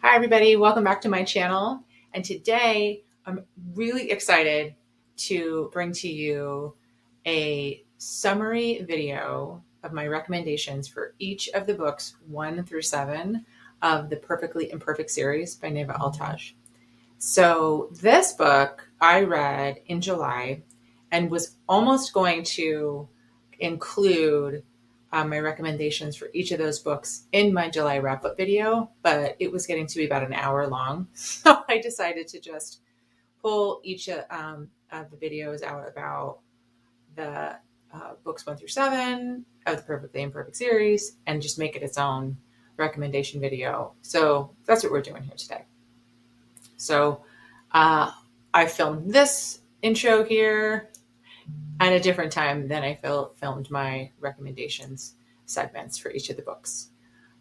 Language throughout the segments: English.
Hi everybody, welcome back to my channel. And today I'm really excited to bring to you a summary video of my recommendations for each of the books 1 through 7 of the Perfectly Imperfect series by Neva Altaj. So this book I read in July and was almost going to include my recommendations for each of those books in my July wrap-up video, but it was getting to be about an hour long. So I decided to just pull each of the videos out about the books 1 through 7 of the Perfectly Imperfect series and just make it its own recommendation video. So that's what we're doing here today. So I filmed this intro here at a different time than I filmed my recommendations segments for each of the books.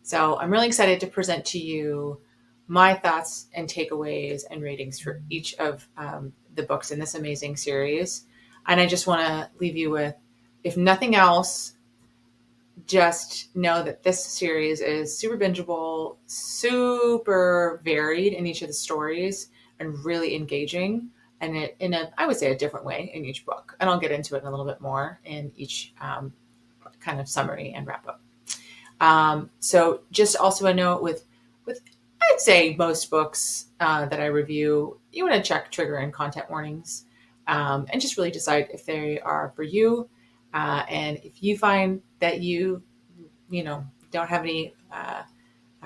So I'm really excited to present to you my thoughts and takeaways and ratings for each of the books in this amazing series. And I just want to leave you with, if nothing else, just know that this series is super bingeable, super varied in each of the stories, and really engaging, and it in a, I would say, a different way in each book. And I'll get into it in a little bit more in each kind of summary and wrap up. So just also a note with I'd say most books that I review, you want to check trigger and content warnings, and just really decide if they are for you. And if you find that you don't have any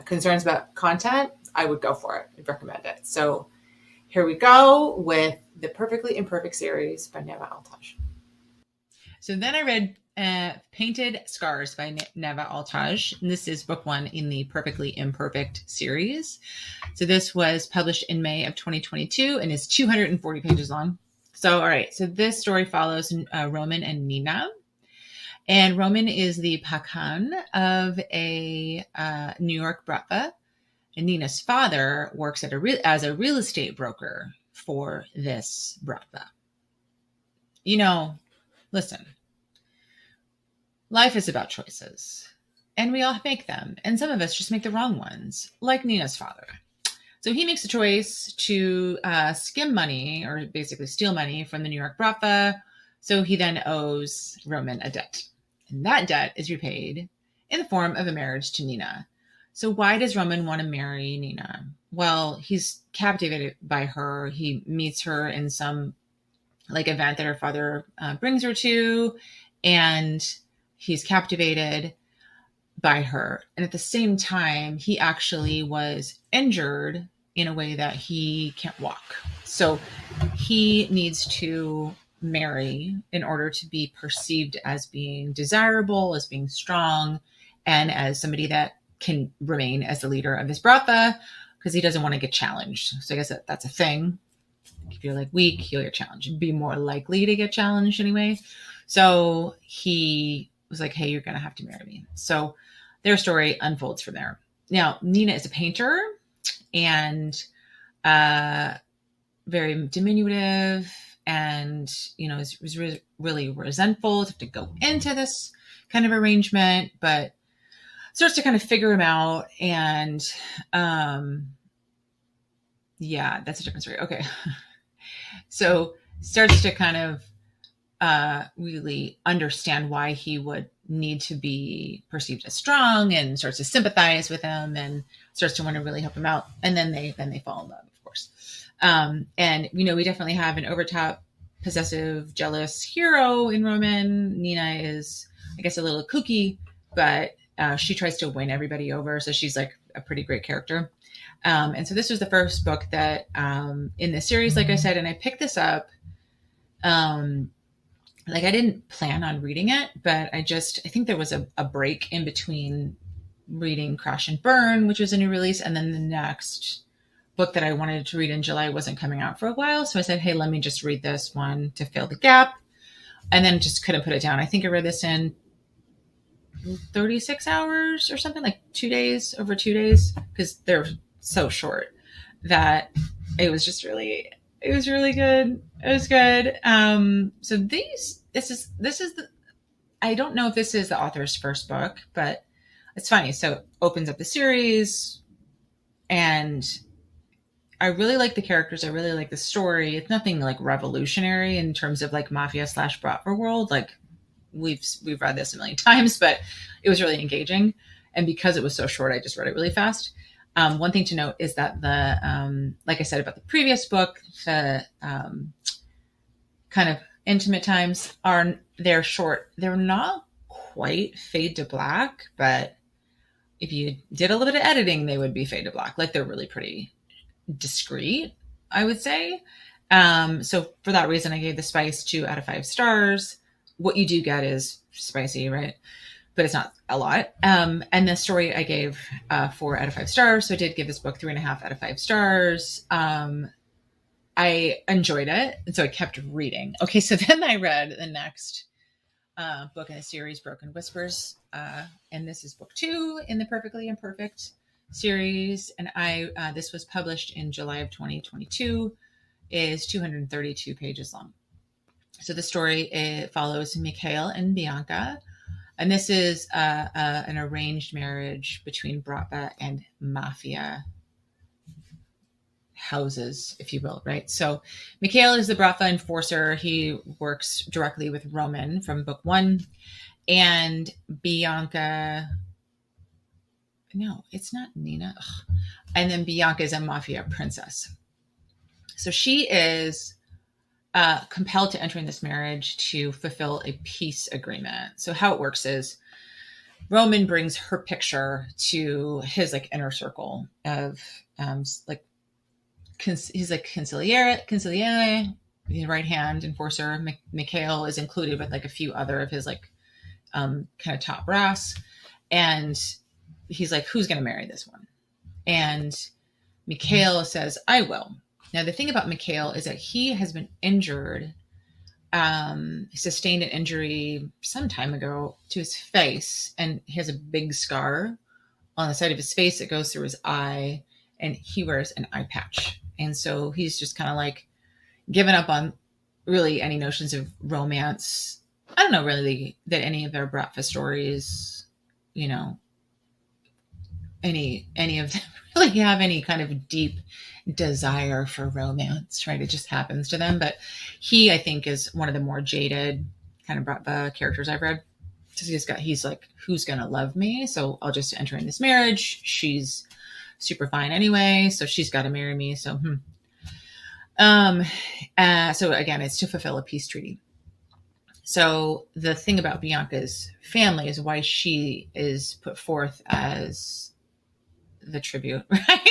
concerns about content, I would go for it. I'd recommend it. So here we go with the Perfectly Imperfect series by Neva Altaj. So then I read Painted Scars by Neva Altaj. And this is book 1 in the Perfectly Imperfect series. So this was published in May of 2022 and is 240 pages long. So, all right. So this story follows Roman and Nina. And Roman is the pakan of a New York bratva. And Nina's father works as a real estate broker for this bratva. Listen, life is about choices, and we all make them. And some of us just make the wrong ones, like Nina's father. So he makes a choice to skim money, or basically steal money from the New York bratva. So he then owes Roman a debt. And that debt is repaid in the form of a marriage to Nina. So why does Roman want to marry Nina? Well, he's captivated by her. He meets her in some event that her father brings her to, and he's captivated by her. And at the same time, he actually was injured in a way that he can't walk. So he needs to marry in order to be perceived as being desirable, as being strong, and as somebody that can remain as the leader of his bratva, because he doesn't want to get challenged. So I guess that's a thing. If you're weak, you'll get challenged. You'd be more likely to get challenged anyway. So he was like, hey, you're going to have to marry me. So their story unfolds from there. Now, Nina is a painter and very diminutive, and was really resentful to have to go into this kind of arrangement, but starts to kind of figure him out. And that's a different story. Okay. So starts to kind of really understand why he would need to be perceived as strong, and starts to sympathize with him and starts to want to really help him out. And then they fall in love, of course. And we definitely have an overtop, possessive, jealous hero in Roman. Nina is, I guess, a little kooky, but she tries to win everybody over. So she's a pretty great character. And so this was the first book that in the series, like I said, and I picked this up. I didn't plan on reading it, but I think there was a break in between reading Crash and Burn, which was a new release, and then the next book that I wanted to read in July wasn't coming out for a while. So I said, hey, let me just read this one to fill the gap, and then just couldn't put it down. I think I read this in 36 hours or something, over 2 days, because they're so short that it was really good. It was good. So this is the, I don't know if this is the author's first book, but it's funny. So it opens up the series And I really like the characters. I really like the story. It's nothing like revolutionary in terms of like mafia / Bratva world. Like we've read this a million times, but it was really engaging. And because it was so short, I just read it really fast. One thing to note is that like I said about the previous book, the kind of intimate times they're short. They're not quite fade to black, but if you did a little bit of editing, they would be fade to black. Like they're really pretty discreet, I would say. So for that reason, I gave The Spice 2 out of 5 stars. What you do get is spicy, right? But it's not a lot. And the story I gave 4 out of 5 stars. So I did give this book 3.5 out of 5 stars. I enjoyed it. And so I kept reading. Okay, so then I read the next book in the series, Broken Whispers. And this is book 2 in the Perfectly Imperfect series. And this was published in July of 2022, is 232 pages long. So the story follows Mikhail and Bianca. And this is an arranged marriage between Bratva and Mafia houses, if you will, right? So Mikhail is the Bratva enforcer. He works directly with Roman from book 1. And Bianca, no, it's not Nina. Ugh. And then Bianca is a mafia princess. So she is compelled to enter in this marriage to fulfill a peace agreement. So how it works is Roman brings her picture to his like inner circle of like he's like conciliere, right hand enforcer. Mikhail is included with like a few other of his like kind of top brass, and he's like, who's going to marry this one? And Mikhail says, I will. Now the thing about Mikhail is that he has been injured, sustained an injury some time ago to his face, and he has a big scar on the side of his face that goes through his eye, and he wears an eye patch. And so he's just kind of like given up on really any notions of romance. I don't know really that any of their Bratva stories, you know, any of them really have any kind of deep desire for romance, right? It just happens to them. But he, I think, is one of the more jaded kind of Bratva characters I've read. He's like, who's gonna love me? So I'll just enter in this marriage. She's super fine anyway, so she's got to marry me. So, so again, it's to fulfill a peace treaty. So the thing about Bianca's family is why she is put forth as the tribute, right?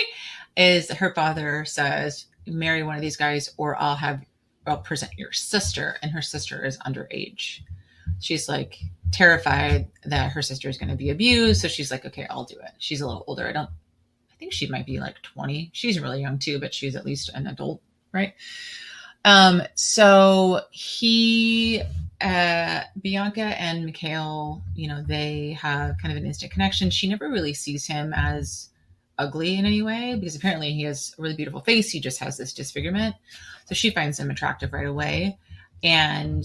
Is her father says, marry one of these guys or I'll present your sister, and her sister is underage. She's like terrified that her sister is going to be abused. So she's like, okay, I'll do it. She's a little older. I think she might be like 20. She's really young too, but she's at least an adult, right? So Bianca and Mikhail, you know, they have kind of an instant connection. She never really sees him as ugly in any way because apparently he has a really beautiful face. He just has this disfigurement. So she finds him attractive right away. And,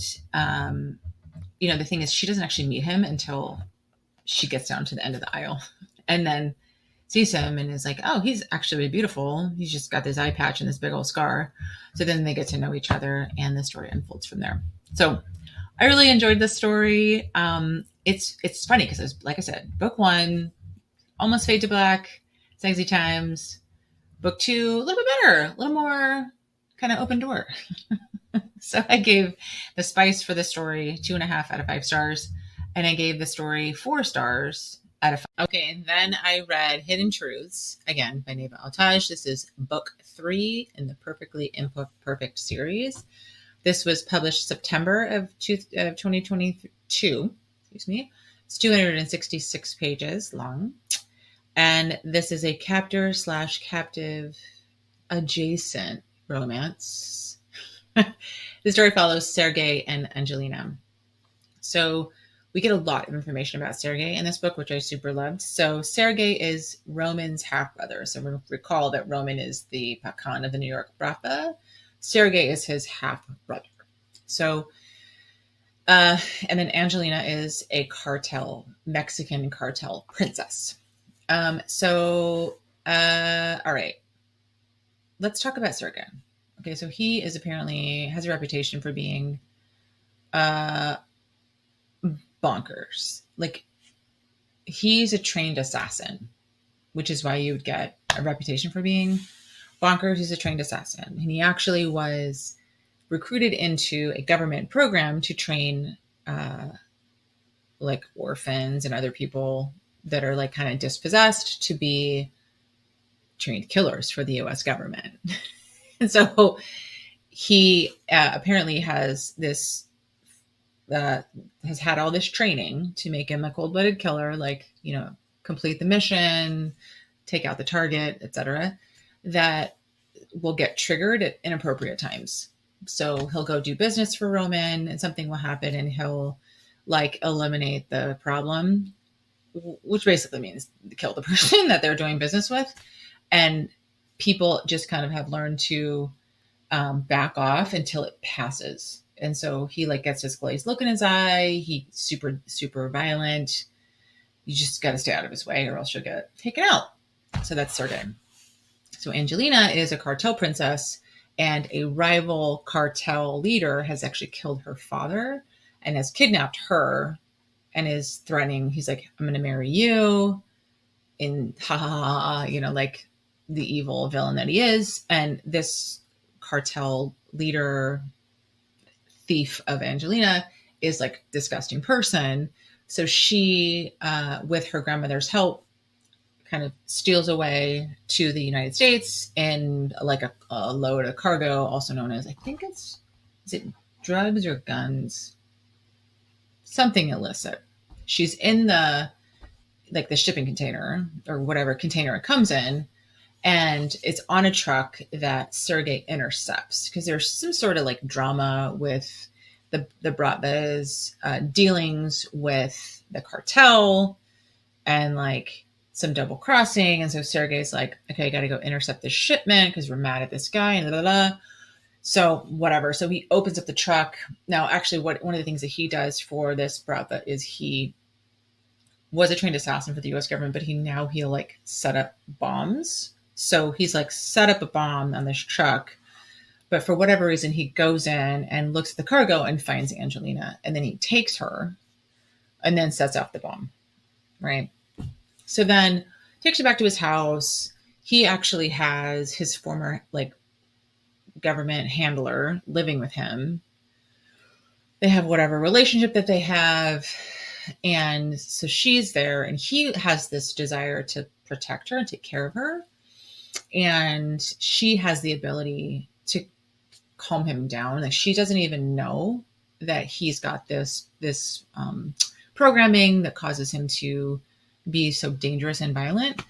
you know, the thing is she doesn't actually meet him until she gets down to the end of the aisle and then sees him and is like, oh, he's actually really beautiful. He's just got this eye patch and this big old scar. So then they get to know each other and the story unfolds from there. So I really enjoyed this story. It's funny because like I said, book 1, almost fade to black, sexy times. Book 2, a little bit better, a little more kind of open door. So I gave The Spice for the story 2.5 out of 5 stars. And I gave the story 4 stars out of 5. Okay, and then I read Hidden Truths, again, by Neva Altaj. This is book 3 in the Perfectly Imperfect series. This was published September of 2022. Excuse me. It's 266 pages long. And this is a captor/captive adjacent romance. The story follows Sergei and Angelina. So we get a lot of information about Sergei in this book, which I super loved. So Sergei is Roman's half-brother. So recall that Roman is the Pakan of the New York Bratva. Sergei is his half-brother. So, and then Angelina is a Mexican cartel princess. So All right. Let's talk about Sergey. Okay, so he is apparently has a reputation for being uh bonkers. Like he's a trained assassin, which is why you would get a reputation for being bonkers. He's a trained assassin. And he actually was recruited into a government program to train uh, like orphans and other people that are like kind of dispossessed to be trained killers for the US government. And so he apparently has this uh, has had all this training to make him a cold-blooded killer, like, you know, complete the mission, take out the target, etc., that will get triggered at inappropriate times. So he'll go do business for Roman and something will happen and he'll like eliminate the problem, which basically means kill the person that they're doing business with. And people just kind of have learned to back off until it passes. And so he like gets this glazed look in his eye. He's super violent. You just got to stay out of his way or else you'll get taken out. So that's Sergey. So Angelina is a cartel princess, and a rival cartel leader has actually killed her father and has kidnapped her and is threatening. He's like, I'm going to marry you. In ha ha ha, you know, like the evil villain that he is. And this cartel leader, thief of Angelina, is like disgusting person. So she, with her grandmother's help, kind of steals away to the United States in like a load of cargo, also known as, I think is it drugs or guns? Something illicit. She's in the like the shipping container or whatever container it comes in, and it's on a truck that Sergey intercepts because there's some sort of like drama with the Bratva's dealings with the cartel and like some double crossing. And so Sergey's like, okay, I got to go intercept this shipment because we're mad at this guy and blah, blah, blah. So whatever. So he opens up the truck. Now, actually, one of the things that he does for this Bratva is he was a trained assassin for the US government, but he'll like set up bombs. So he's like set up a bomb on this truck, but for whatever reason, he goes in and looks at the cargo and finds Angelina, and then he takes her and then sets off the bomb. Right. So then takes her back to his house. He actually has his former like government handler living with him. They have whatever relationship that they have. And so she's there and he has this desire to protect her and take care of her. And she has the ability to calm him down. Like she doesn't even know that he's got this programming that causes him to be so dangerous and violent.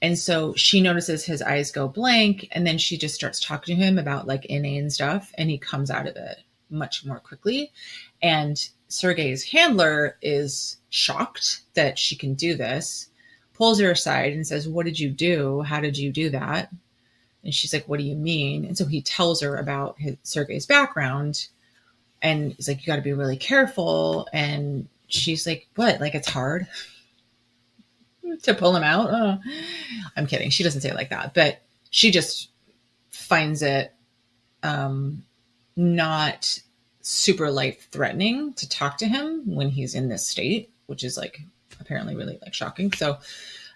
And so she notices his eyes go blank, and then she just starts talking to him about like inane stuff, and he comes out of it much more quickly. And Sergey's handler is shocked that she can do this, pulls her aside and says, "What did you do? How did you do that?" And she's like, "What do you mean?" And so he tells her about Sergey's background, and he's like, "You got to be really careful." And she's like, "What? Like it's hard to pull him out?" Oh, I'm kidding. She doesn't say it like that, but she just finds it not super life threatening to talk to him when he's in this state, which is like apparently really like shocking. So,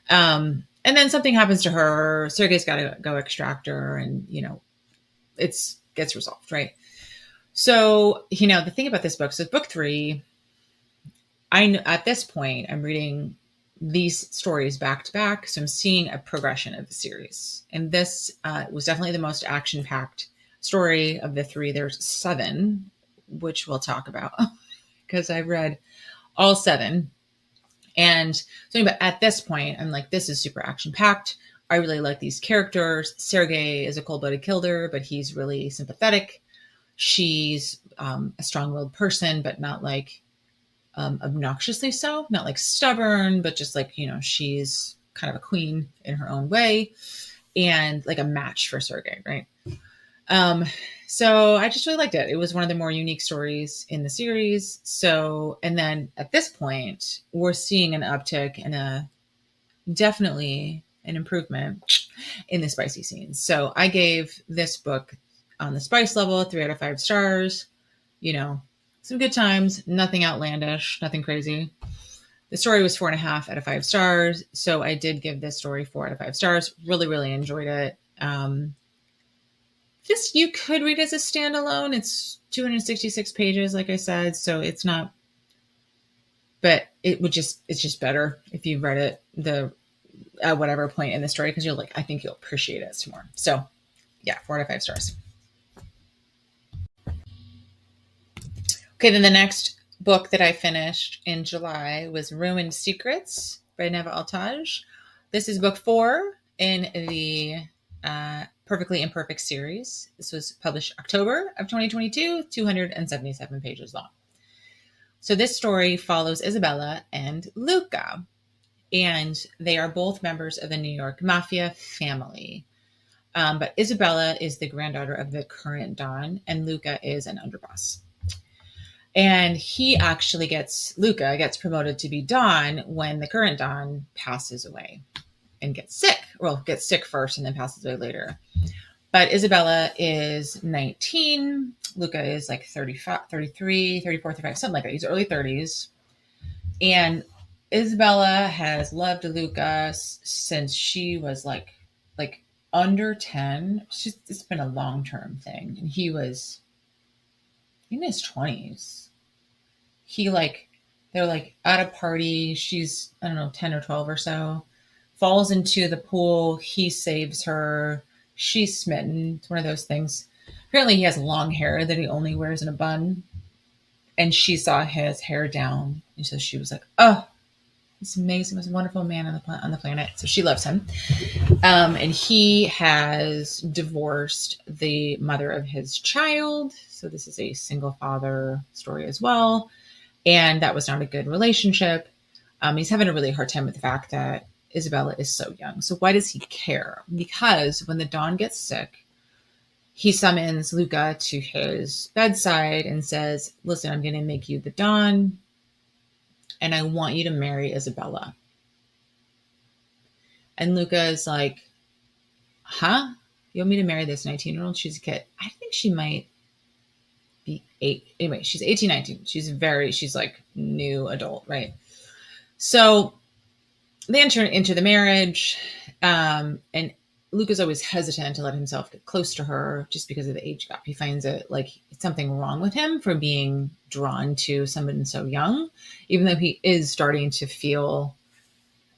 and then something happens to her. Sergey's got to go extract her, and you know, gets resolved, right? So, you know, the thing about this book, so book 3, at this point, I'm reading these stories back to back. So I'm seeing a progression of the series. And this was definitely the most action-packed story of the 3. There's 7, which we'll talk about because I've read all 7. And so but at this point, I'm like, this is super action-packed. I really like these characters. Sergey is a cold-blooded killer, but he's really sympathetic. She's a strong-willed person, but not like obnoxiously so, not like stubborn, but just like, you know, she's kind of a queen in her own way and like a match for Sergey, right? So I just really liked it. It was one of the more unique stories in the series. So, and then at this point, we're seeing an uptick and definitely an improvement in the spicy scenes. So I gave this book on the spice level 3 out of 5 stars. You know, some good times, nothing outlandish, nothing crazy. The story was 4.5 out of 5 stars. So I did give this story 4 out of 5 stars. Really, really enjoyed it. Just, you could read it as a standalone. It's 266 pages, like I said. So it's not, but it's just better if you've read it at whatever point in the story, because I think you'll appreciate it some more. So yeah, 4 out of 5 stars. Okay, then the next book that I finished in July was Ruined Secrets by Neva Altaj. This is book 4 in the Perfectly Imperfect series. This was published October of 2022, 277 pages long. So this story follows Isabella and Luca, and they are both members of the New York Mafia family. But Isabella is the granddaughter of the current Don, and Luca is an underboss. And Luca gets promoted to be Don when the current Don passes away and gets sick. Well, gets sick first and then passes away later. But Isabella is 19. Luca is like 35, 33, 34, 35, something like that. He's early 30s. And Isabella has loved Luca since she was like under 10. It's been a long-term thing. And he was in his 20s. They're at a party. She's, I don't know, 10 or 12 or so, falls into the pool. He saves her. She's smitten. It's one of those things. Apparently he has long hair that he only wears in a bun. And she saw his hair down. And so she was like, oh, this amazing, most wonderful man on the planet. So she loves him. And he has divorced the mother of his child. So this is a single father story as well. And that was not a good relationship. He's having a really hard time with the fact that Isabella is so young. So why does he care? Because when the Don gets sick, he summons Luca to his bedside and says, listen, I'm going to make you the Don, and I want you to marry Isabella. And Luca is like, huh? You want me to marry this 19-year-old? She's a kid. I think she might be 8. Anyway, she's 18, 19. She's like new adult, right? So they enter into the marriage, and Luca's always hesitant to let himself get close to her just because of the age gap. He finds it like it's something wrong with him for being drawn to someone so young, even though he is starting to feel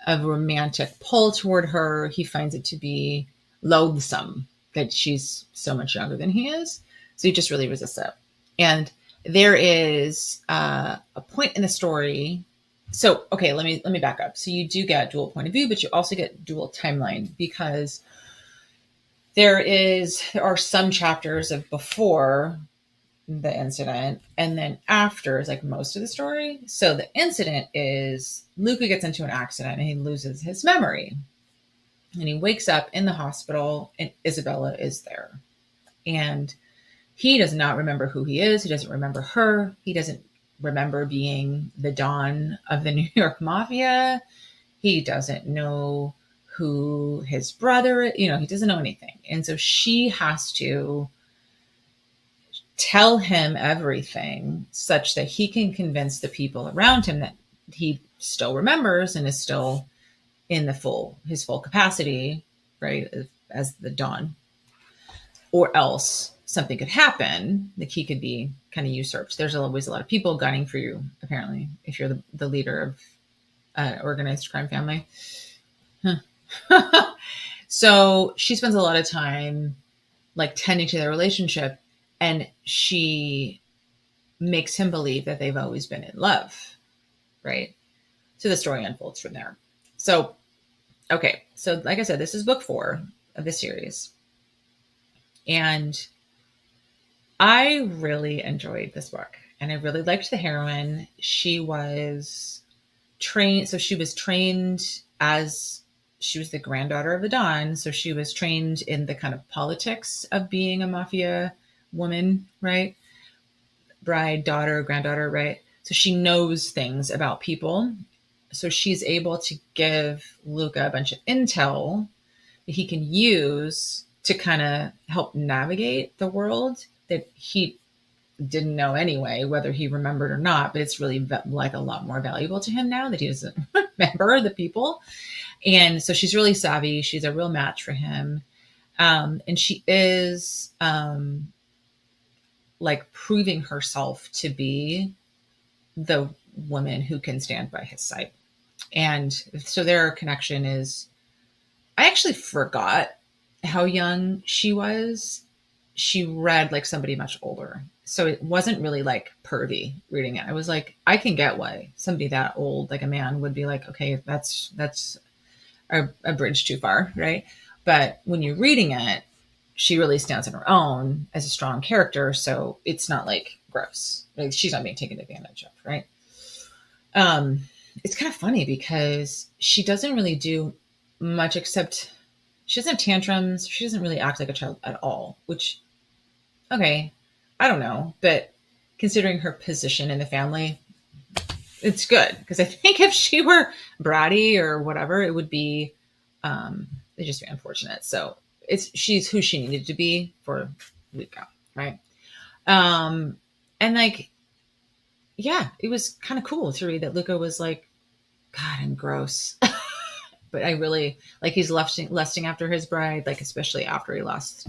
a romantic pull toward her. He finds it to be loathsome that she's so much younger than he is. So he just really resists it. And there is a point in the story. So, okay, let me back up. So you do get dual point of view, but you also get dual timeline, because there are some chapters of before the incident and then after is like most of the story. So the incident is Luca gets into an accident and he loses his memory. And he wakes up in the hospital and Isabella is there. And he does not remember who he is. He doesn't remember her. He doesn't remember being the Don of the New York Mafia. He doesn't know who his brother, he doesn't know anything. And so she has to tell him everything such that he can convince the people around him that he still remembers and is still in his full capacity, right, as the Don. Or else something could happen, like he could be kind of usurped. There's always a lot of people gunning for you, apparently, if you're the leader of an organized crime family. So she spends a lot of time like tending to their relationship, and she makes him believe that they've always been in love, right? So the story unfolds from there. So, okay. So like I said, this is book 4 of the series. And I really enjoyed this book, and I really liked the heroine. She was trained. So she was trained as she was the granddaughter of the Don. So she was trained in the kind of politics of being a mafia woman, right? Bride, daughter, granddaughter, right? So she knows things about people. So she's able to give Luca a bunch of intel that he can use to kind of help navigate the world that he didn't know anyway, whether he remembered or not, but it's really like a lot more valuable to him now that he doesn't remember the people. And so she's really savvy. She's a real match for him. And she is like proving herself to be the woman who can stand by his side. And so their connection is, I actually forgot how young she was. She read like somebody much older. So it wasn't really like pervy reading it. I was like, I can get why somebody that old, like a man, would be like, okay, that's a bridge too far, right? But when you're reading it, she really stands on her own as a strong character. So it's not like gross. Like she's not being taken advantage of, right? It's kind of funny because she doesn't really do much except she doesn't have tantrums. She doesn't really act like a child at all, which, okay, I don't know. But considering her position in the family, it's good. Because I think if she were bratty or whatever, it would be, it'd just be unfortunate. So she's who she needed to be for Luca, right? And like, yeah, it was kind of cool to read that Luca was like, God, I'm gross. But I really like he's lusting after his bride, like especially after he lost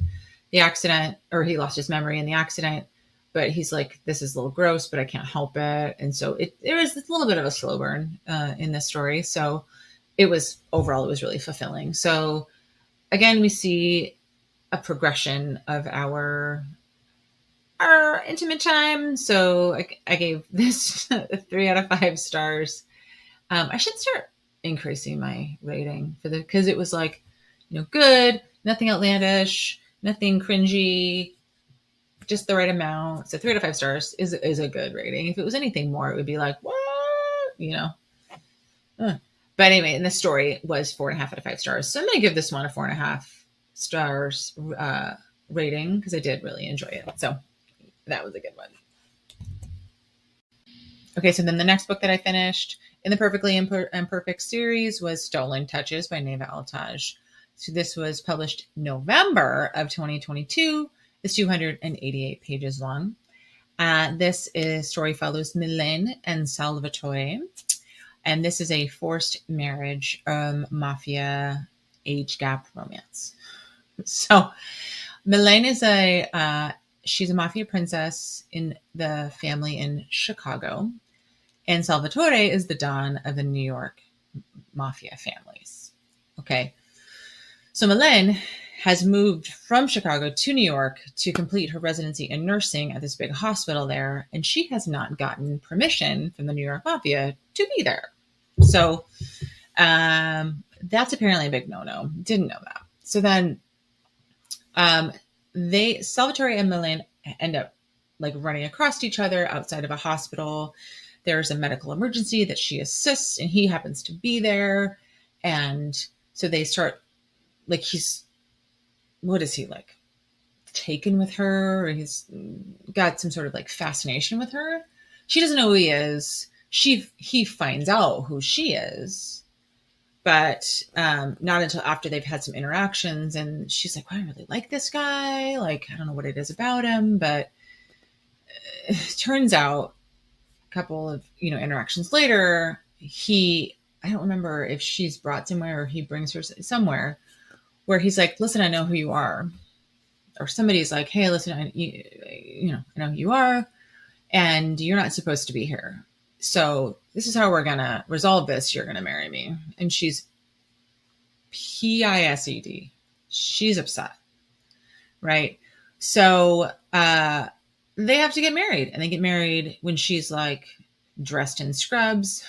the accident or he lost his memory in the accident. But he's like, this is a little gross, but I can't help it. And so there was a little bit of a slow burn in this story. So it was really fulfilling. So again, we see a progression of our intimate time. So I gave this 3 out of 5 stars. I should start increasing my rating because it was like, good, nothing outlandish, nothing cringy, just the right amount. So 3 out of 5 stars is a good rating. If it was anything more, it would be like, what? But anyway, and the story was 4.5 out of 5 stars. So I'm going to give this one a 4.5 stars rating because I did really enjoy it. So that was a good one. Okay, so then the next book that I finished in the Perfectly Imperfect series was Stolen Touches by Neva Altaj. So this was published November of 2022. It's 288 pages long. This story follows Milene and Salvatore. And this is a forced marriage, mafia age gap romance. So Milene is she's a mafia princess in the family in Chicago. And Salvatore is the Don of the New York mafia families. Okay. So Milene has moved from Chicago to New York to complete her residency in nursing at this big hospital there. And she has not gotten permission from the New York mafia to be there. So that's apparently a big no-no. Didn't know that. So then Salvatore and Milene end up like running across each other outside of a hospital. There's a medical emergency that she assists and he happens to be there. And so they start like, what is he like? Taken with her, or he's got some sort of like fascination with her. She doesn't know who he is. He finds out who she is, but not until after they've had some interactions. And she's like, well, I really like this guy. Like, I don't know what it is about him, but it turns out a couple of, interactions later, I don't remember if she's brought somewhere or he brings her somewhere where he's like, listen, I know who you are. Or somebody's like, hey, listen, I know who you are and you're not supposed to be here. So this is how we're going to resolve this. You're going to marry me. And she's pissed. She's upset. Right. So they have to get married, and they get married when she's like dressed in scrubs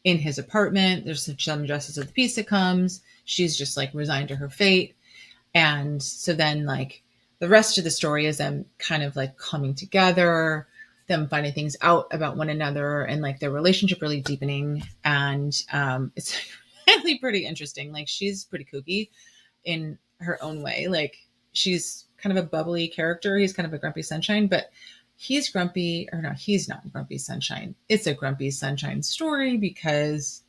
in his apartment. There's some justice of the peace that comes. She's just like resigned to her fate. And so then like the rest of the story is them kind of like coming together, them finding things out about one another, and like their relationship really deepening. And it's really pretty interesting. Like she's pretty kooky in her own way. Like she's kind of a bubbly character. He's kind of a grumpy sunshine, but he's grumpy, or no, he's not Grumpy Sunshine. It's a Grumpy Sunshine story because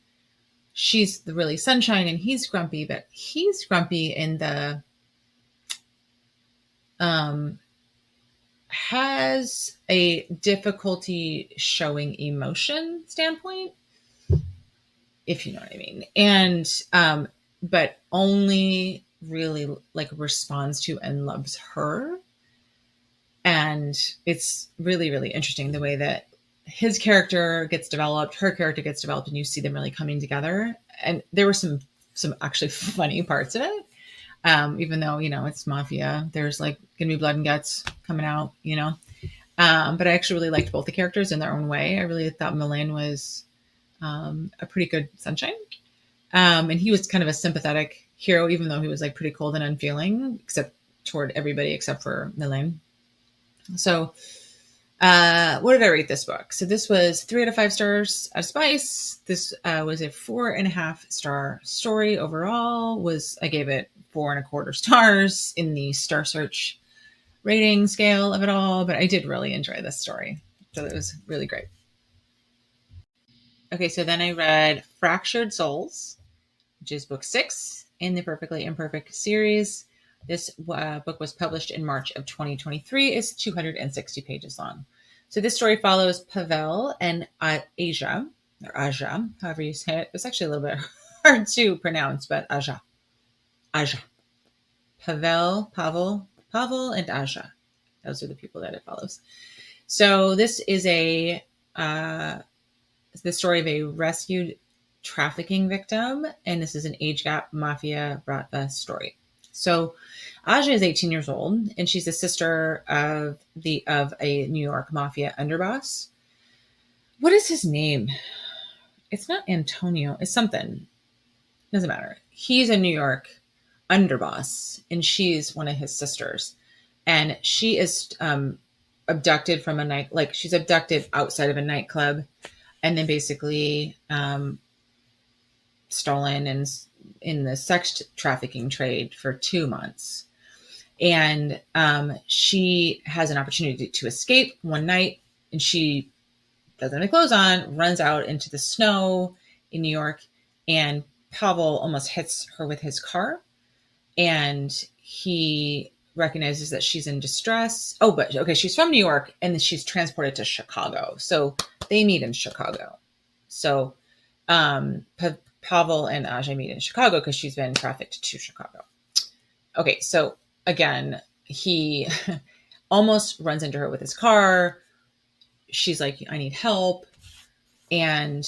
she's the really sunshine and he's grumpy, but he's grumpy in the has a difficulty showing emotion standpoint, if you know what I mean. And but only really like responds to and loves her. And it's really, really interesting the way that his character gets developed, her character gets developed, and you see them really coming together. And there were some actually funny parts of it. Even though, it's mafia, there's like gonna be blood and guts coming out, but I actually really liked both the characters in their own way. I really thought Milan was a pretty good sunshine. And he was kind of a sympathetic hero, even though he was like pretty cold and unfeeling, except toward everybody except for Milan. So, what did I rate this book? So this was 3 out of 5 stars out of Spice. This was a 4.5 star story overall. I gave it 4.25 stars in the Star Search rating scale of it all, but I did really enjoy this story. So it was really great. Okay, so then I read Fractured Souls, which is book 6 in the Perfectly Imperfect series. This book was published in March of 2023. It's 260 pages long. So this story follows Pavel and Aja, or Aja, however you say it. It's actually a little bit hard to pronounce, but Aja. Pavel, and Aja. Those are the people that it follows. So this is the story of a rescued trafficking victim, and this is an age gap mafia Bratva story. So Aja is 18 years old, and she's the sister of a New York mafia underboss. What is his name? It's not Antonio. It's something. Doesn't matter. He's a New York underboss, and she's one of his sisters. And she is abducted from she's abducted outside of a nightclub, and then basically stolen and in the sex trafficking trade for 2 months. And she has an opportunity to escape one night, and she doesn't have any clothes on, runs out into the snow in New York, and Pavel almost hits her with his car, and he recognizes that she's in distress. Oh, but okay, she's from New York, and then she's transported to Chicago. So they meet in Chicago. So Pavel and Aja meet in Chicago because she's been trafficked to Chicago. Okay, so again, he almost runs into her with his car. She's like, I need help. And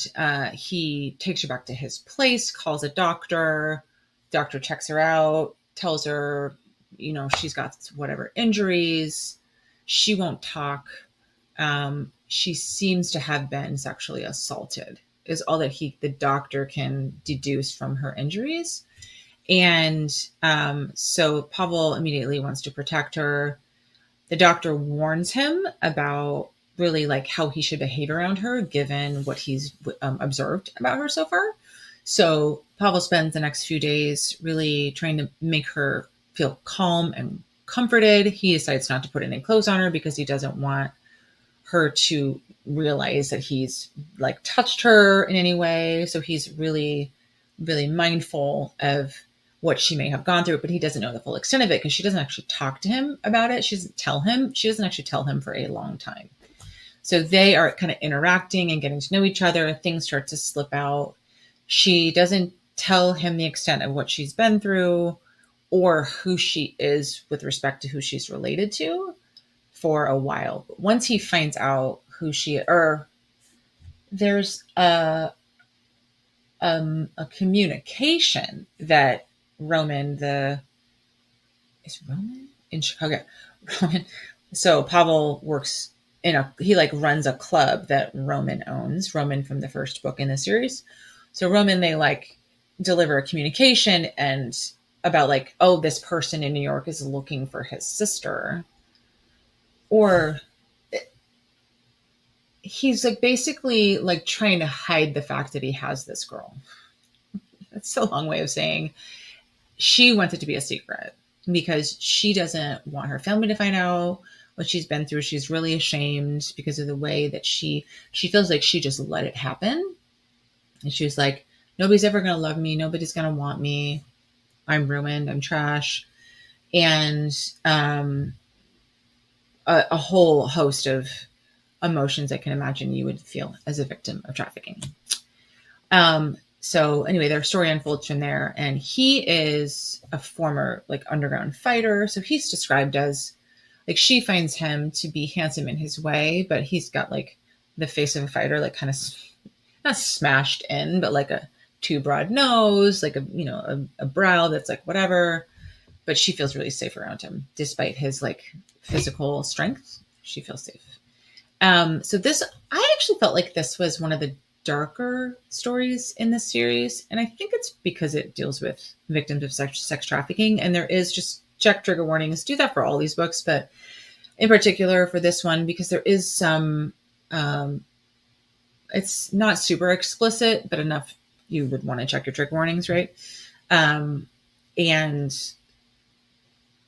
he takes her back to his place, calls a doctor. Doctor checks her out, tells her, she's got whatever injuries. She won't talk. She seems to have been sexually assaulted, is all that the doctor can deduce from her injuries. And so Pavel immediately wants to protect her. The doctor warns him about really like how he should behave around her, given what he's observed about her so far. So Pavel spends the next few days really trying to make her feel calm and comforted. He decides not to put any clothes on her because he doesn't want her to realize that he's like touched her in any way. So he's really, really mindful of what she may have gone through, but he doesn't know the full extent of it because she doesn't actually talk to him about it. She doesn't actually tell him for a long time. So they are kind of interacting and getting to know each other. Things start to slip out. She doesn't tell him the extent of what she's been through or who she is with respect to who she's related to for a while. But once he finds out who there's a communication that Roman in Chicago. Roman. So Pavel works he runs a club that Roman owns. Roman from the first book in the series. So Roman, they deliver a communication and about this person in New York is looking for his sister, or he's basically trying to hide the fact that he has this girl. That's a long way of saying she wants it to be a secret because she doesn't want her family to find out, what she's been through. She's really ashamed because of the way that she feels like she just let it happen. And she was like, nobody's ever going to love me. Nobody's going to want me. I'm ruined. I'm trash. And a whole host of emotions I can imagine you would feel as a victim of trafficking. So anyway, their story unfolds from there, and he is a former like underground fighter. So he's described as like, she finds him to be handsome in his way, but he's got like the face of a fighter, like kind of not smashed in, but like a too broad nose, like a brow that's like whatever. But she feels really safe around him, despite his like physical strength. She feels safe. So this, I actually felt like this was one of the darker stories in this series. And I think it's because it deals with victims of sex trafficking. And there is, just check trigger warnings, do that for all these books, but in particular for this one, because there is some, it's not super explicit, but enough you would want to check your trigger warnings, right? And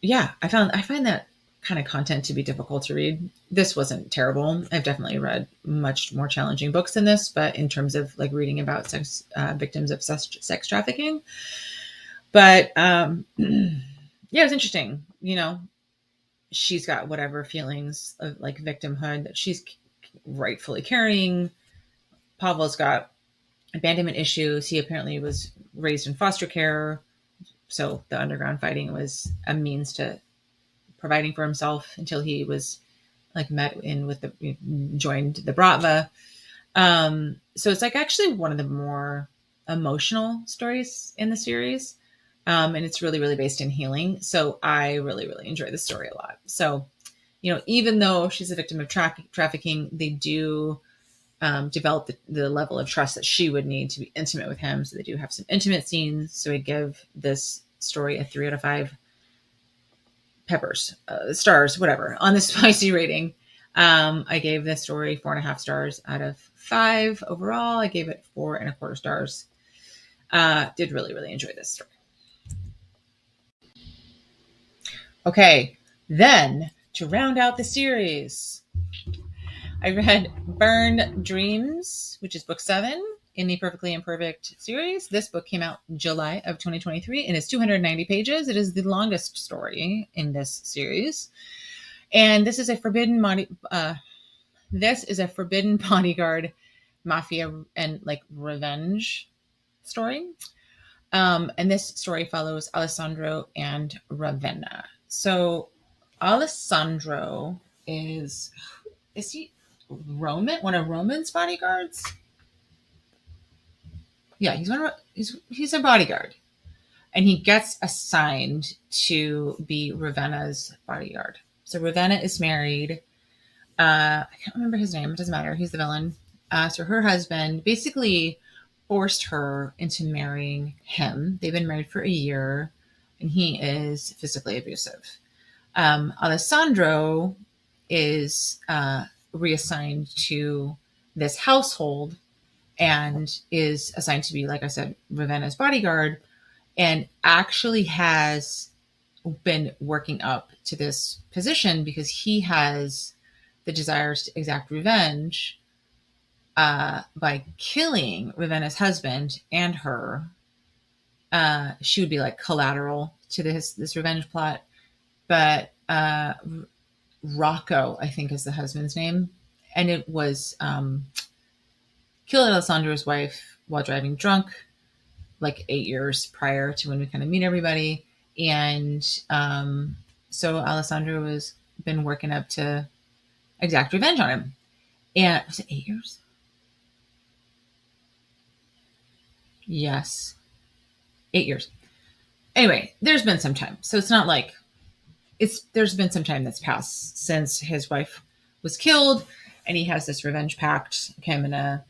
yeah, I find that kind of content to be difficult to read. This wasn't terrible. I've definitely read much more challenging books than this, but in terms of like reading about sex victims of sex trafficking. But yeah, it was interesting. She's got whatever feelings of like victimhood that she's rightfully carrying. Pavel's got abandonment issues. He apparently was raised in foster care. So the underground fighting was a means to providing for himself until he was like joined the Bratva. So it's like actually one of the more emotional stories in the series. And it's really, really based in healing. So I really, really enjoy this story a lot. So, even though she's a victim of trafficking, they do develop the level of trust that she would need to be intimate with him. So they do have some intimate scenes. So I give this story a 3 out of 5 peppers, stars, whatever, on the spicy rating. I gave this story 4.5 stars out of 5 overall. I gave it 4.25 stars. Did really, really enjoy this story. Okay, then to round out the series, I read Burn Dreams, which is book 7 in the Perfectly Imperfect series. This book came out in July of 2023 and it's 290 pages. It is the longest story in this series. And this is a forbidden bodyguard mafia and like revenge story. And this story follows Alessandro and Ravenna. So Alessandro is he Roman? One of Roman's bodyguards? Yeah, he's a bodyguard. And he gets assigned to be Ravenna's bodyguard. So Ravenna is married. I can't remember his name. It doesn't matter. He's the villain. So her husband basically forced her into marrying him. They've been married for a year, and he is physically abusive. Alessandro is reassigned to this household and is assigned to be, like I said, Ravenna's bodyguard, and actually has been working up to this position because he has the desires to exact revenge by killing Ravenna's husband and her. She would be like collateral to this revenge plot. But Rocco, I think, is the husband's name. And it was killed Alessandro's wife while driving drunk, like 8 years prior to when we kind of meet everybody. And so Alessandro has been working up to exact revenge on him. And was it 8 years? Yes. 8 years. Anyway, there's been some time. So it's not like there's been some time that's passed since his wife was killed, and he has this revenge pact. Okay, I'm gonna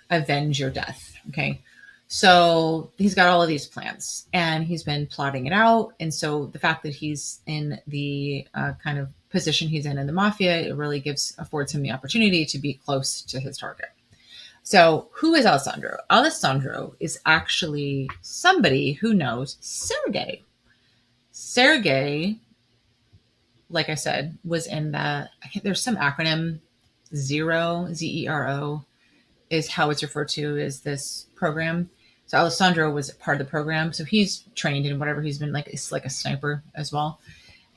avenge your death. Okay. So he's got all of these plans and he's been plotting it out. And so the fact that he's in the kind of position he's in the mafia, it really affords him the opportunity to be close to his target. So who is Alessandro? Alessandro is actually somebody who knows Sergei. Sergei like I said, was in there's some acronym, Zero, Zero, is how it's referred to as this program. So Alessandro was part of the program. So he's trained in whatever he's been like, it's like a sniper as well.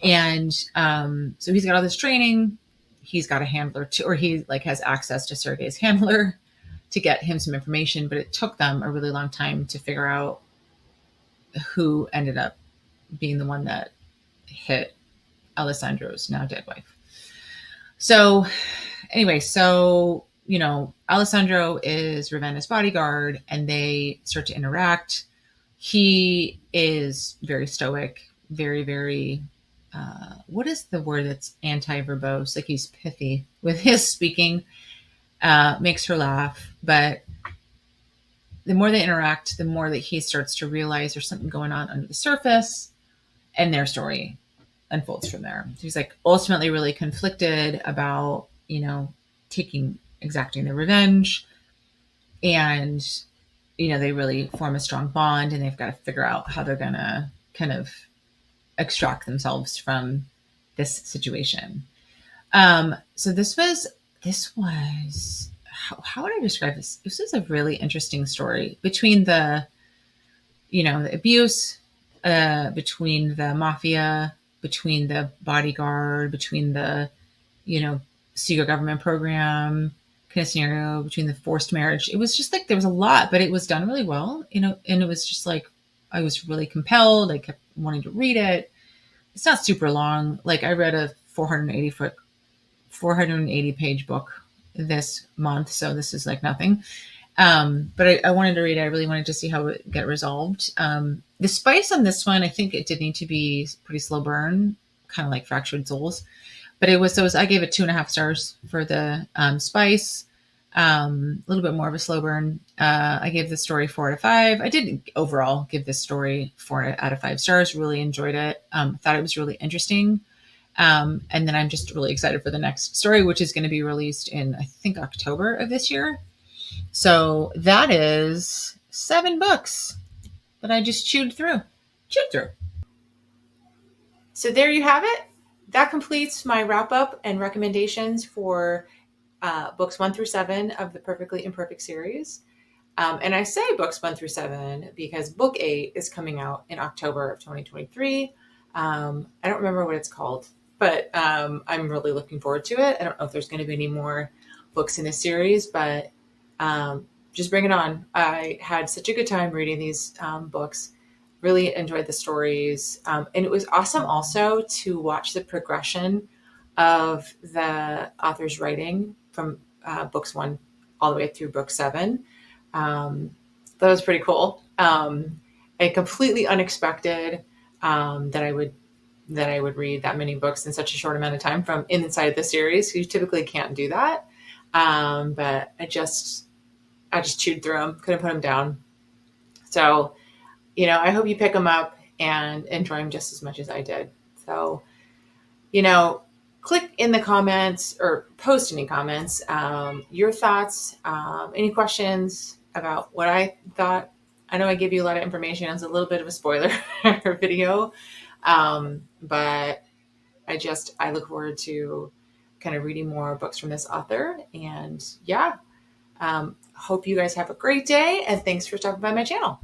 And so he's got all this training. He's got a handler too, or he like has access to Sergey's handler to get him some information. But it took them a really long time to figure out who ended up being the one that hit Alessandro's now dead wife. So anyway, Alessandro is Ravenna's bodyguard and they start to interact. He is very stoic, very, very, what is the word that's anti-verbose? Like he's pithy with his speaking, makes her laugh. But the more they interact, the more that he starts to realize there's something going on under the surface, and their story unfolds from there. So he's like ultimately really conflicted about, exacting their revenge. And, they really form a strong bond and they've got to figure out how they're going to kind of extract themselves from this situation. So this was, how would I describe this? This is a really interesting story between the abuse, between the mafia, between the bodyguard, between the, secret government program kind of scenario, between the forced marriage. It was just like, there was a lot, but it was done really well, and it was just like, I was really compelled. I kept wanting to read it. It's not super long. Like I read a 480 page book this month. So this is like nothing. But I wanted to read it. I really wanted to see how it get resolved. The spice on this one, I think it did need to be pretty slow burn, kind of like Fractured Souls. But it was those, I gave it 2.5 stars for the spice. A little bit more of a slow burn. I gave the story 4 out of 5. I did overall give this story 4 out of 5 stars. Really enjoyed it. Thought it was really interesting. And then I'm just really excited for the next story, which is going to be released in, I think, October of this year. So that is 7 books that I just chewed through. So there you have it. That completes my wrap up and recommendations for books 1 through 7 of the Perfectly Imperfect series. And I say books 1 through 7 because book 8 is coming out in October of 2023. I don't remember what it's called, but I'm really looking forward to it. I don't know if there's going to be any more books in this series, but just bring it on. I had such a good time reading these books. Really enjoyed the stories. And it was awesome also to watch the progression of the author's writing from books 1 all the way through book 7. That was pretty cool. And completely unexpected that I would read that many books in such a short amount of time from inside the series. You typically can't do that. But I just chewed through them, couldn't put them down. So, I hope you pick them up and enjoy them just as much as I did. So, click in the comments or post any comments, your thoughts, any questions about what I thought. I know I gave you a lot of information. It's a little bit of a spoiler video. But I look forward to kind of reading more books from this author. And hope you guys have a great day. And thanks for stopping by my channel.